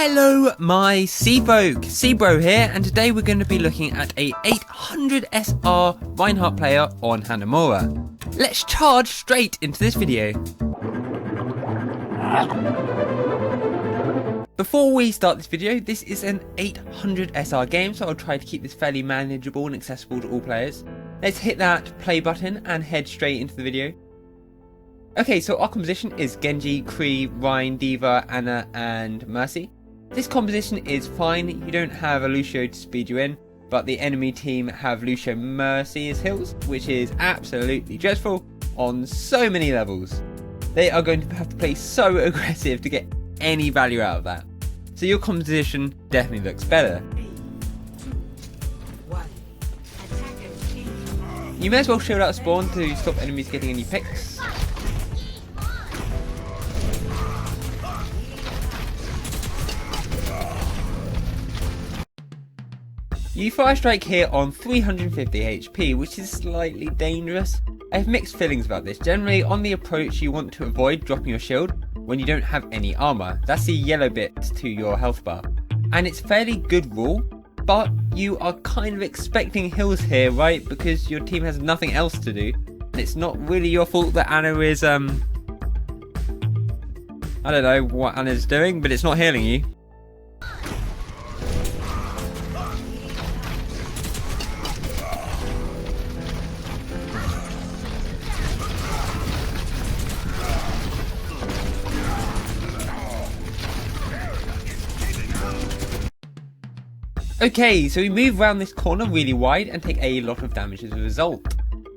Hello my Seabro here, and today we're going to be looking at a 800 SR Reinhardt player on Hanamura. Let's charge straight into this video. Before we start this video, this is an 800 SR game, so I'll try to keep this fairly manageable and accessible to all players. Let's hit that play button and head straight into the video. Okay, so our composition is Genji, Kree, Rein, D.Va, Ana and Mercy. This composition is fine. You don't have a Lucio to speed you in, but the enemy team have Lucio, Mercy as heals, which is absolutely dreadful on so many levels. They are going to have to play so aggressive to get any value out of that. So your composition definitely looks better. You may as well shield out spawn to stop enemies getting any picks. You fire strike here on 350 HP, which is slightly dangerous. I have mixed feelings about this. Generally, on the approach, you want to avoid dropping your shield when you don't have any armor. That's the yellow bit to your health bar. And it's a fairly good rule, but you are kind of expecting heals here, right? Because your team has nothing else to do. And it's not really your fault that Ana is, I don't know what Ana's doing, but it's not healing you. Okay, so we move around this corner really wide and take a lot of damage as a result.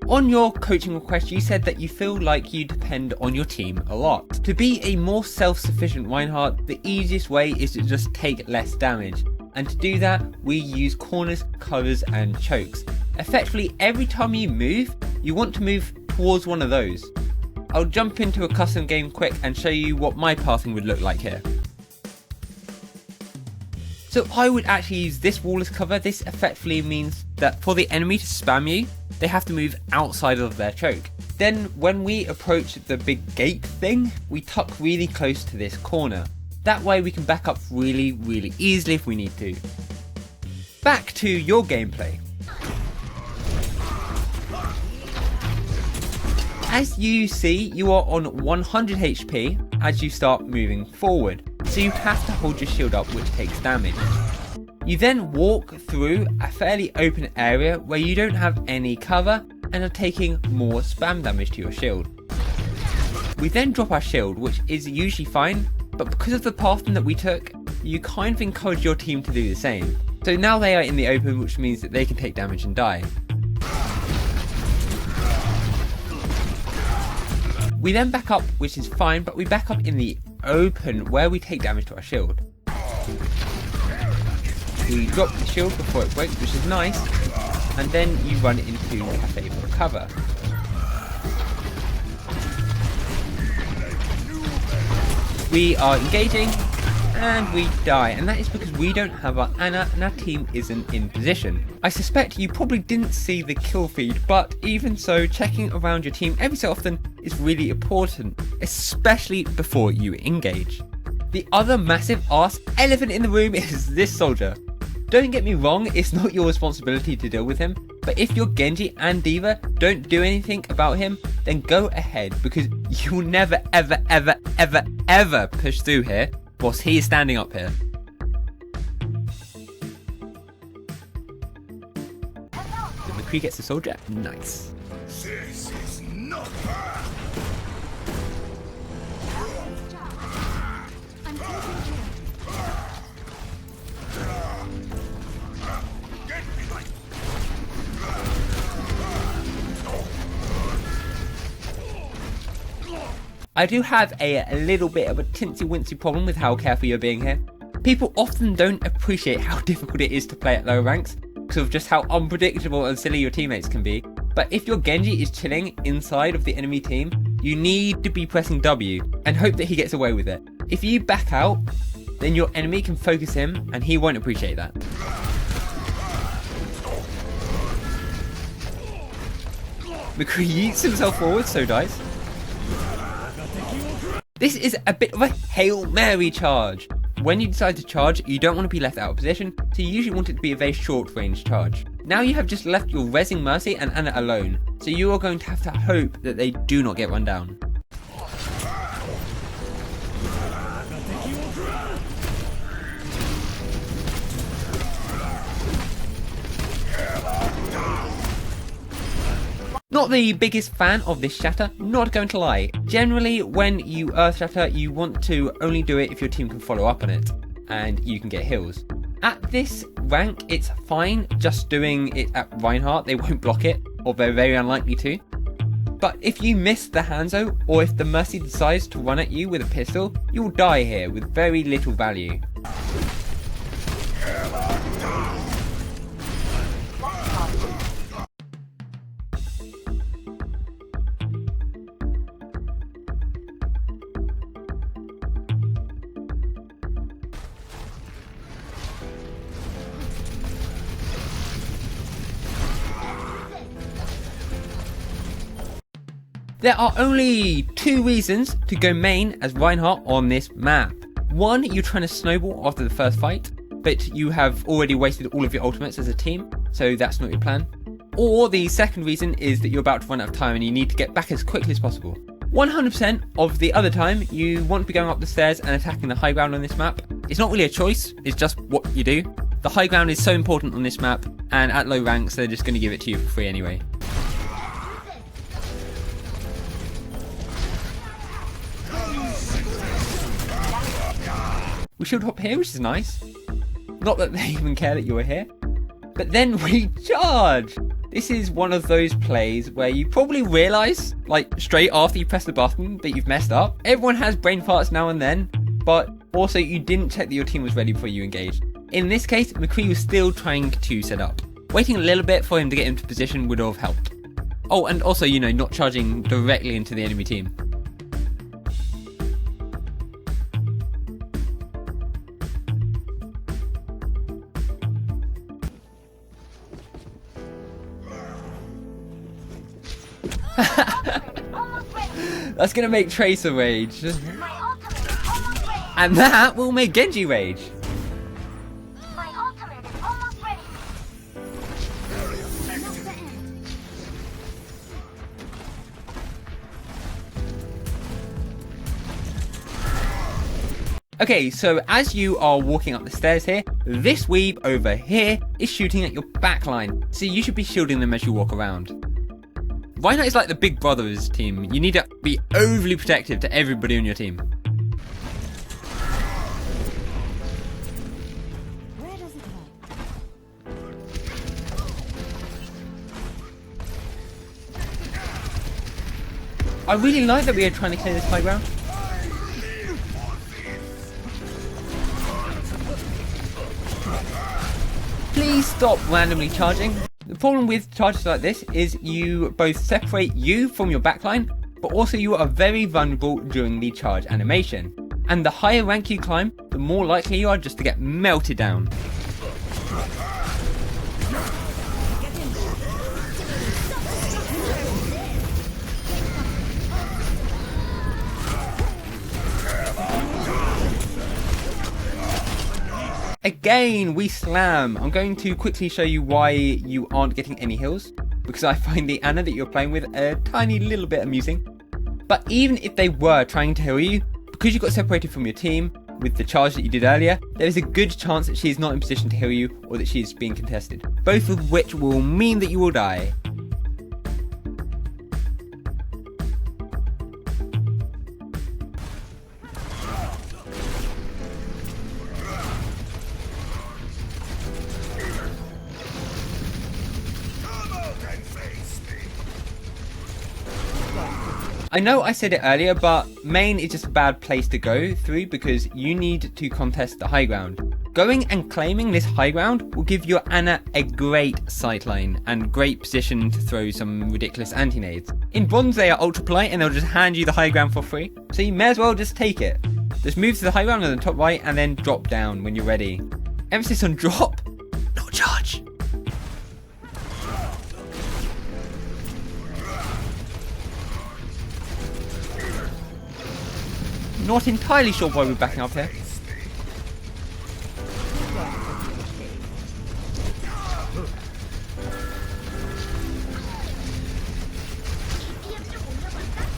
On your coaching request, you said that you feel like you depend on your team a lot. To be a more self-sufficient Reinhardt, the easiest way is to just take less damage. And to do that, we use corners, covers and chokes. Effectively, every time you move, you want to move towards one of those. I'll jump into a custom game quick and show you what my pathing would look like here. So I would actually use this wall as cover. This effectively means that for the enemy to spam you, they have to move outside of their choke. Then when we approach the big gate thing, we tuck really close to this corner. That way we can back up really easily if we need to. Back to your gameplay. As you see, you are on 100 HP as you start moving forward. So you have to hold your shield up, which takes damage. You then walk through a fairly open area where you don't have any cover and are taking more spam damage to your shield. We then drop our shield, which is usually fine, but because of the pathing that we took, you kind of encourage your team to do the same. So now they are in the open, which means that they can take damage and die. We then back up, which is fine, but we back up in the open where we take damage to our shield. We drop the shield before it breaks, which is nice, and then you run into Cafe for cover. We are engaging and we die, and that is because we don't have our Ana and our team isn't in position. I suspect you probably didn't see the kill feed, but even so, checking around your team every so often is really important, especially before you engage. The other massive ass elephant in the room is this soldier. Don't get me wrong, it's not your responsibility to deal with him, but if your Genji and D.Va don't do anything about him, then go ahead, because you will never ever push through here whilst he is standing up here. The McCree gets the soldier, nice. This is not bad. I do have a little bit of a tinsy-wincy problem with how careful you're being here. People often don't appreciate how difficult it is to play at lower ranks because of just how unpredictable and silly your teammates can be. But if your Genji is chilling inside of the enemy team, you need to be pressing W and hope that he gets away with it. If you back out, then your enemy can focus him and he won't appreciate that. McCree yeets himself forward, so dies. This is a bit of a Hail Mary charge. When you decide to charge, you don't want to be left out of position, so you usually want it to be a very short range charge. Now you have just left your rezzing Mercy and Ana alone, so you are going to have to hope that they do not get run down. Not the biggest fan of this shatter, not going to lie. Generally, when you earth shatter, you want to only do it if your team can follow up on it, and you can get heals. At this rank, it's fine just doing it at Reinhardt, they won't block it, or they're very unlikely to. But if you miss the Hanzo, or if the Mercy decides to run at you with a pistol, you will die here with very little value. There are only two reasons to go main as Reinhardt on this map. One, you're trying to snowball after the first fight, but you have already wasted all of your ultimates as a team, so that's not your plan. Or the second reason is that you're about to run out of time and you need to get back as quickly as possible. 100% of the other time, you want to be going up the stairs and attacking the high ground on this map. It's not really a choice, it's just what you do. The high ground is so important on this map, and at low ranks, they're just going to give it to you for free anyway. We should hop here, which is nice. Not that they even care that you're here. But then we charge! This is one of those plays where you probably realise, like straight after you press the button, that you've messed up. Everyone has brain farts now and then, but also you didn't check that your team was ready before you engaged. In this case, McCree was still trying to set up. Waiting a little bit for him to get into position would have helped. Oh, and also, you know, not charging directly into the enemy team. That's gonna make Tracer rage. And that will make Genji rage. Okay, so as you are walking up the stairs here, this weeb over here is shooting at your backline, so you should be shielding them as you walk around. Reinhardt is like the big brother of his team. You need to be overly protective to everybody on your team. Where does it hurt? I really like that we are trying to clear this high ground. Please stop randomly charging. The problem with charges like this is you both separate you from your backline, but also you are very vulnerable during the charge animation. And the higher rank you climb, the more likely you are just to get melted down. Again, we slam. I'm going to quickly show you why you aren't getting any heals, because I find the Ana that you're playing with a tiny little bit amusing. But even if they were trying to heal you, because you got separated from your team with the charge that you did earlier, there is a good chance that she is not in position to heal you or that she is being contested, both of which will mean that you will die. I know I said it earlier, but main is just a bad place to go through because you need to contest the high ground. Going and claiming this high ground will give your Ana a great sightline and great position to throw some ridiculous anti-nades. In bronze they are ultra polite and they'll just hand you the high ground for free, so you may as well just take it. Just move to the high ground on the top right and then drop down when you're ready. Emphasis on drop, not charge. Not entirely sure why we're backing up here.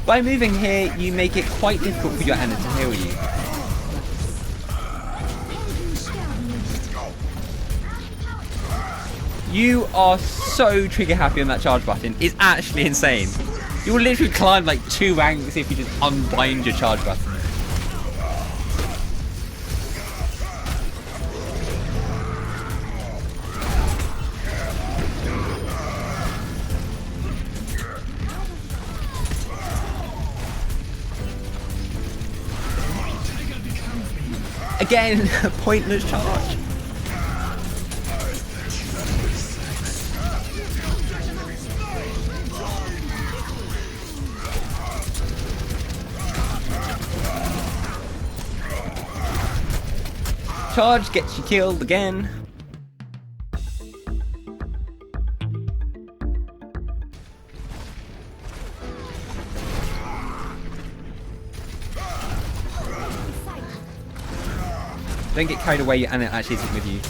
By moving here, you make it quite difficult for your Ana to heal you. You are so trigger happy on that charge button. It's actually insane. You will literally climb like 2 ranks if you just unbind your charge button. Again, pointless charge. Charge gets you killed again. Don't get carried away and it actually isn't with you.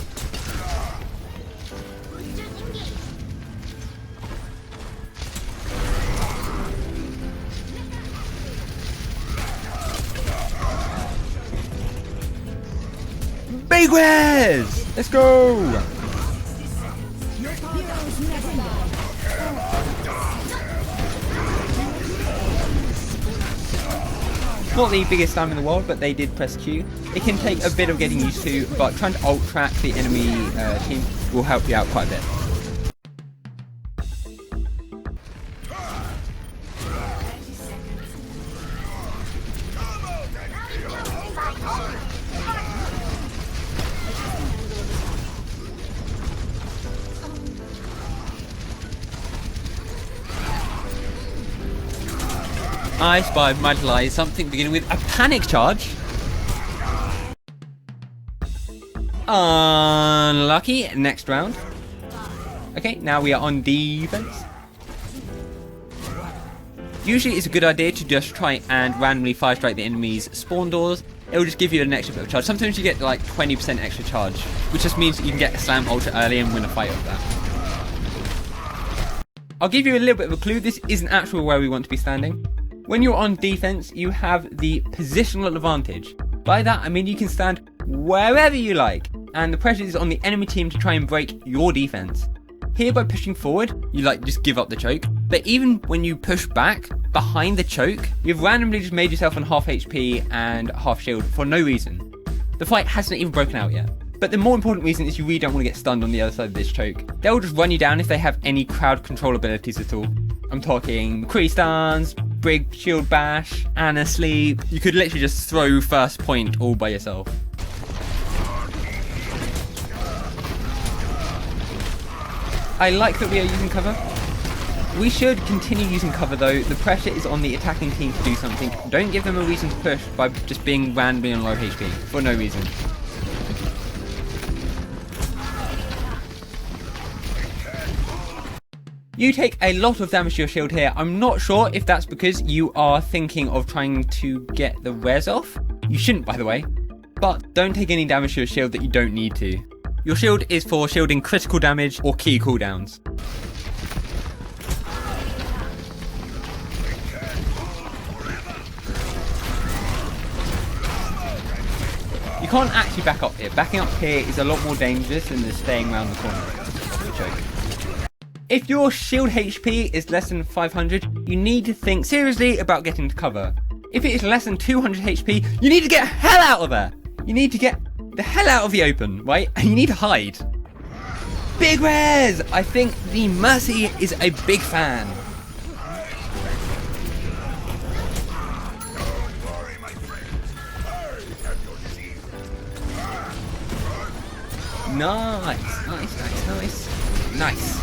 Big Res! Let's go! Not the biggest slam in the world, but they did press Q. It can take a bit of getting used to, but trying to ult track the enemy team will help you out quite a bit. I spy Vitalize something beginning with a panic charge. Unlucky. Next round. Okay, now we are on defense. Usually it's a good idea to just try and randomly fire strike the enemy's spawn doors. It will just give you an extra bit of charge. Sometimes you get like 20% extra charge, which just means you can get a slam ultra early and win a fight off that. I'll give you a little bit of a clue. This isn't actually where we want to be standing. When you're on defense, you have the positional advantage. By that, I mean you can stand wherever you like, and the pressure is on the enemy team to try and break your defense. Here, by pushing forward, you just give up the choke. But even when you push back behind the choke, you've randomly just made yourself on half HP and half shield for no reason. The fight hasn't even broken out yet. But the more important reason is you really don't want to get stunned on the other side of this choke. They'll just run you down if they have any crowd control abilities at all. I'm talking McCree stuns, Brig shield bash, Ana sleep. You could literally just throw first point all by yourself. I like that we are using cover. We should continue using cover though. The pressure is on the attacking team to do something. Don't give them a reason to push by just being randomly on low HP for no reason. You take a lot of damage to your shield here. I'm not sure if that's because you are thinking of trying to get the res off. You shouldn't, by the way. But don't take any damage to your shield that you don't need to. Your shield is for shielding critical damage or key cooldowns. You can't actually back up here. Backing up here is a lot more dangerous than just staying around the corner of the choke. If your shield HP is less than 500, you need to think seriously about getting to cover. If it is less than 200 HP, you need to get the hell out of there. You need to get the hell out of the open, right? And you need to hide. Big Res! I think the Mercy is a big fan. Nice, nice, nice, nice. Nice.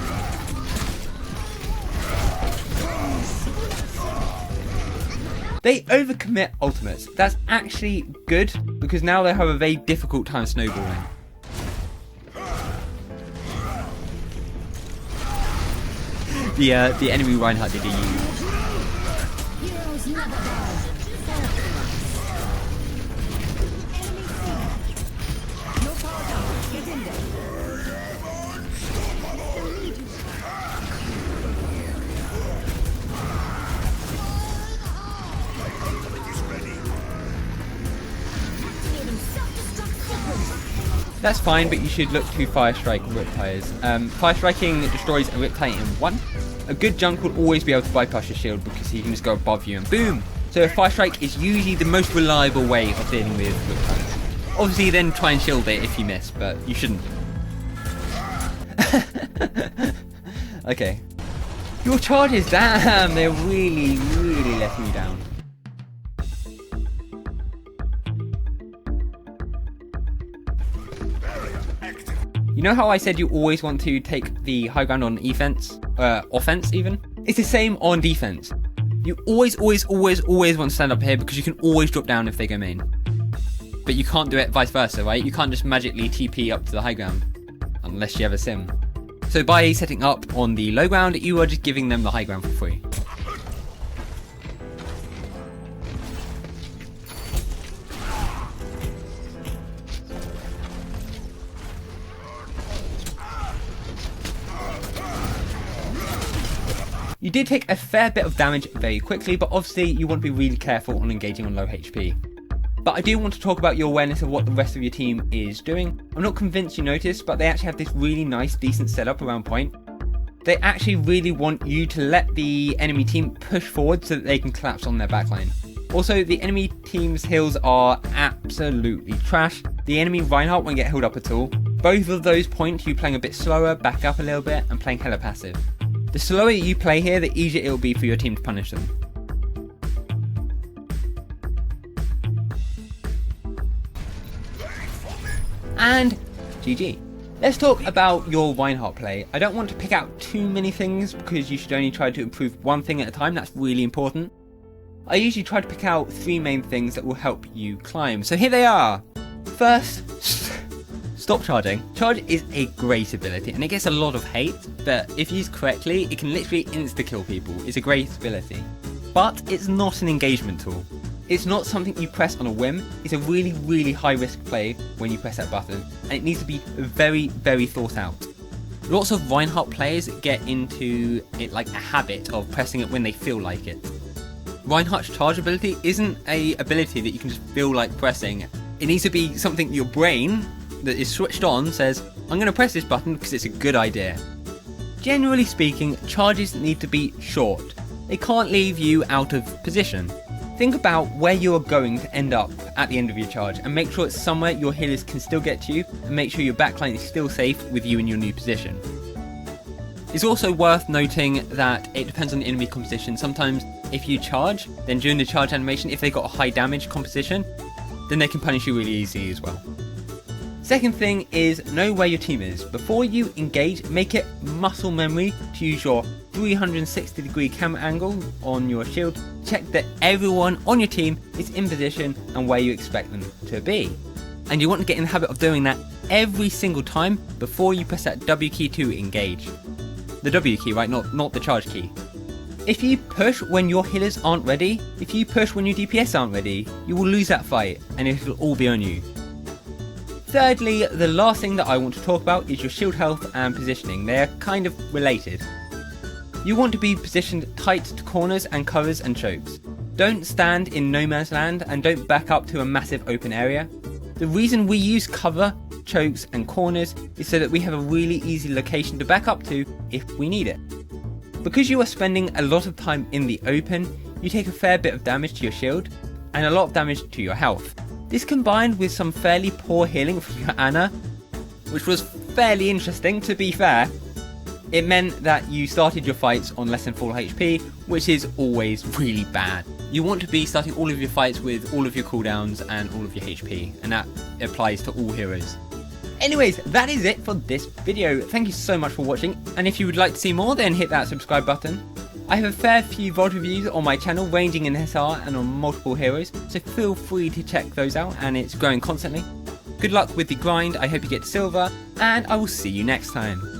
They overcommit ultimates. That's actually good because now they have a very difficult time snowballing. The enemy Reinhardt did a U. That's fine, but you should look to Fire Strike Riptires. Fire Striking destroys a Riptide in 1. A good junk will always be able to bypass your shield because he can just go above you and boom! So Fire Strike is usually the most reliable way of dealing with Riptides. Obviously then try and shield it if you miss, but you shouldn't. Okay. Your charges, damn, they're really letting you down. You know how I said you always want to take the high ground on offense even? It's the same on defense. You always want to stand up here because you can always drop down if they go main. But you can't do it vice versa, right? You can't just magically TP up to the high ground. Unless you have a sim. So by setting up on the low ground, you are just giving them the high ground for free. You did take a fair bit of damage very quickly, but obviously you want to be really careful on engaging on low HP. But I do want to talk about your awareness of what the rest of your team is doing. I'm not convinced you noticed, but they actually have this really nice, decent setup around point. They actually really want you to let the enemy team push forward so that they can collapse on their backline. Also, the enemy team's heals are absolutely trash. The enemy Reinhardt won't get healed up at all. Both of those point to you playing a bit slower, back up a little bit, and playing hella passive. The slower you play here, the easier it will be for your team to punish them. And GG. Let's talk about your Reinhardt play. I don't want to pick out too many things because you should only try to improve one thing at a time. That's really important. I usually try to pick out 3 main things that will help you climb. So here they are. First, stop charging. Charge is a great ability and it gets a lot of hate, but if used correctly, it can literally insta-kill people. It's a great ability. But it's not an engagement tool. It's not something you press on a whim. It's a really high risk play when you press that button, and it needs to be very thought out. Lots of Reinhardt players get into it like a habit of pressing it when they feel like it. Reinhardt's charge ability isn't an ability that you can just feel like pressing. It needs to be something your brain that is switched on says, I'm going to press this button because it's a good idea. Generally speaking, charges need to be short. They can't leave you out of position. Think about where you are going to end up at the end of your charge and make sure it's somewhere your healers can still get to you and make sure your backline is still safe with you in your new position. It's also worth noting that it depends on the enemy composition. Sometimes if you charge, then during the charge animation, if they've got a high damage composition, then they can punish you really easy as well. Second thing is know where your team is. Before you engage, make it muscle memory to use your 360-degree camera angle on your shield. Check that everyone on your team is in position and where you expect them to be. And you want to get in the habit of doing that every single time before you press that W key to engage. The W key, right? Not the charge key. If you push when your healers aren't ready, if you push when your DPS aren't ready, you will lose that fight and it'll all be on you. Thirdly, the last thing that I want to talk about is your shield health and positioning. They are kind of related. You want to be positioned tight to corners and covers and chokes. Don't stand in no man's land and don't back up to a massive open area. The reason we use cover, chokes and corners is so that we have a really easy location to back up to if we need it. Because you are spending a lot of time in the open, you take a fair bit of damage to your shield and a lot of damage to your health. This combined with some fairly poor healing from your Ana, which was fairly interesting to be fair, it meant that you started your fights on less than full HP, which is always really bad. You want to be starting all of your fights with all of your cooldowns and all of your HP, and that applies to all heroes. Anyways, that is it for this video. Thank you so much for watching, and if you would like to see more, then hit that subscribe button. I have a fair few VOD reviews on my channel, ranging in SR and on multiple heroes, so feel free to check those out, and it's growing constantly. Good luck with the grind, I hope you get to silver, and I will see you next time.